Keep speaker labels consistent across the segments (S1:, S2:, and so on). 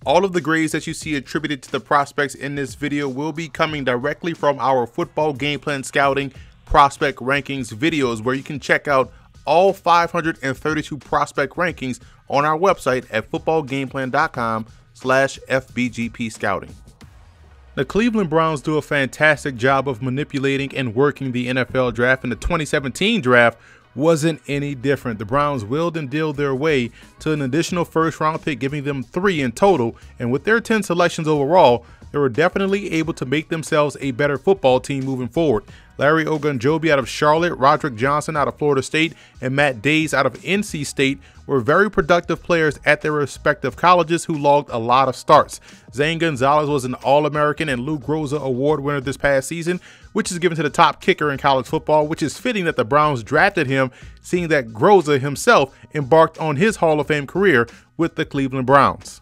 S1: All of the grades that you see attributed to the prospects in this video will be coming directly from our football game plan scouting prospect rankings videos, where you can check out all 532 prospect rankings on our website at footballgameplan.com/FBGP scouting. The Cleveland Browns do a fantastic job of manipulating and working the NFL draft, and the 2017 draft wasn't any different. The Browns willed and dealed their way to an additional first-round pick, giving them 3 in total, and with their 10 selections overall, they were definitely able to make themselves a better football team moving forward. Larry Ogunjobi out of Charlotte, Roderick Johnson out of Florida State, and Matt Days out of NC State were very productive players at their respective colleges who logged a lot of starts. Zane Gonzalez was an All-American and Lou Groza Award winner this past season, which is given to the top kicker in college football, which is fitting that the Browns drafted him, seeing that Groza himself embarked on his Hall of Fame career with the Cleveland Browns.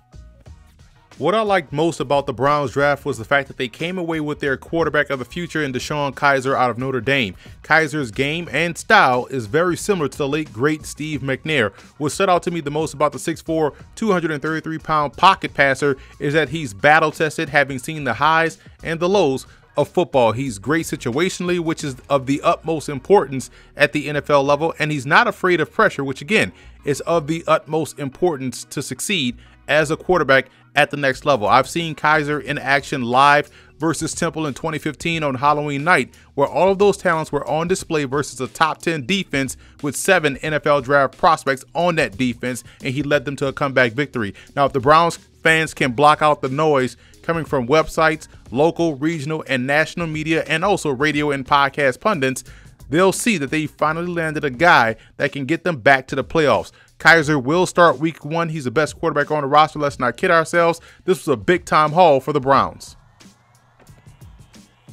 S1: What I liked most about the Browns draft was the fact that they came away with their quarterback of the future in DeShone Kizer out of Notre Dame. Kizer's game and style is very similar to the late great Steve McNair. What stood out to me the most about the 6'4", 233-pound pocket passer is that he's battle-tested, having seen the highs and the lows of football. He's great situationally, which is of the utmost importance at the NFL level, and he's not afraid of pressure, which again is of the utmost importance to succeed as a quarterback at the next level. I've seen Kizer in action live versus Temple in 2015 on Halloween night, where all of those talents were on display versus a top 10 defense with 7 NFL draft prospects on that defense, and he led them to a comeback victory. Now, if the Browns fans can block out the noise coming from websites, local, regional, and national media, and also radio and podcast pundits, they'll see that they finally landed a guy that can get them back to the playoffs. Kizer will start week 1. He's the best quarterback on the roster. Let's not kid ourselves. This was a big-time haul for the Browns.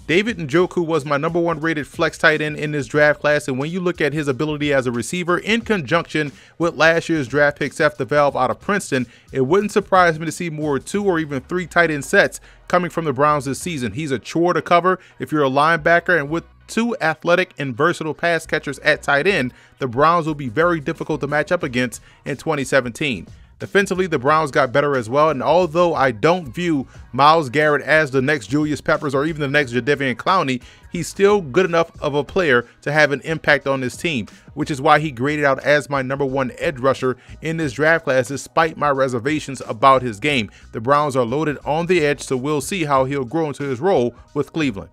S1: David Njoku was my #1 rated flex tight end in this draft class, and when you look at his ability as a receiver in conjunction with last year's draft pick Seth DeValve out of Princeton, it wouldn't surprise me to see more 2 or even 3 tight end sets coming from the Browns this season. He's a chore to cover if you're a linebacker, and with 2 athletic and versatile pass catchers at tight end, the Browns will be very difficult to match up against in 2017. Defensively, the Browns got better as well, and although I don't view Myles Garrett as the next Julius Peppers or even the next Jadeveon Clowney, he's still good enough of a player to have an impact on this team, which is why he graded out as my #1 edge rusher in this draft class despite my reservations about his game. The Browns are loaded on the edge, so we'll see how he'll grow into his role with Cleveland.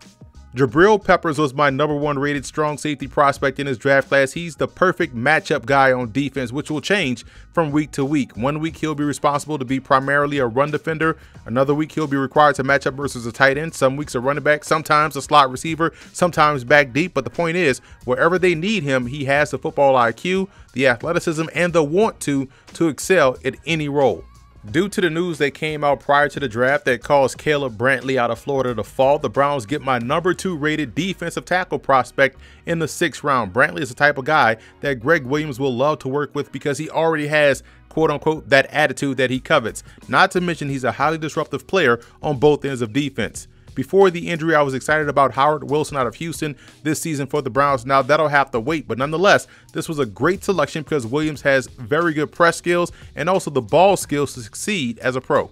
S1: Jabril Peppers was my #1 rated strong safety prospect in his draft class. He's the perfect matchup guy on defense, which will change from week to week. One week he'll be responsible to be primarily a run defender. Another week he'll be required to match up versus a tight end. Some weeks a running back, sometimes a slot receiver, sometimes back deep. But the point is, wherever they need him, he has the football IQ, the athleticism, and the want to excel at any role. Due to the news that came out prior to the draft that caused Caleb Brantley out of Florida to fall, the Browns get my #2 rated defensive tackle prospect in the 6th round. Brantley is the type of guy that Greg Williams will love to work with because he already has, quote unquote, that attitude that he covets. Not to mention he's a highly disruptive player on both ends of defense. Before the injury, I was excited about Howard Wilson out of Houston this season for the Browns. Now that'll have to wait, but nonetheless, this was a great selection because Williams has very good press skills and also the ball skills to succeed as a pro.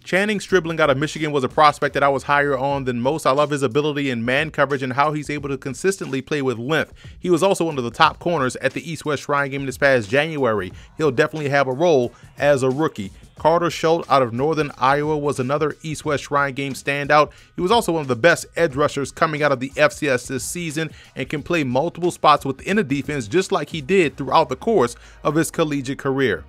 S1: Channing Stribling out of Michigan was a prospect that I was higher on than most. I love his ability in man coverage and how he's able to consistently play with length. He was also one of the top corners at the East-West Shrine game this past January. He'll definitely have a role as a rookie. Carter Schultz out of Northern Iowa was another East-West Shrine game standout. He was also one of the best edge rushers coming out of the FCS this season and can play multiple spots within a defense just like he did throughout the course of his collegiate career.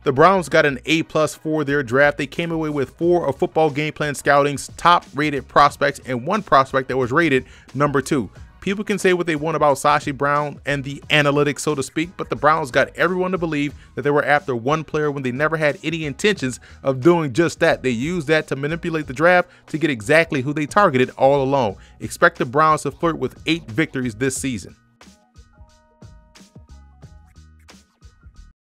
S1: The Browns got an A+ for their draft. They came away with 4 of Football Game Plan Scouting's top rated prospects and 1 prospect that was rated #2. People can say what they want about Sashi Brown and the analytics, so to speak, but the Browns got everyone to believe that they were after one player when they never had any intentions of doing just that. They used that to manipulate the draft to get exactly who they targeted all along. Expect the Browns to flirt with 8 victories this season.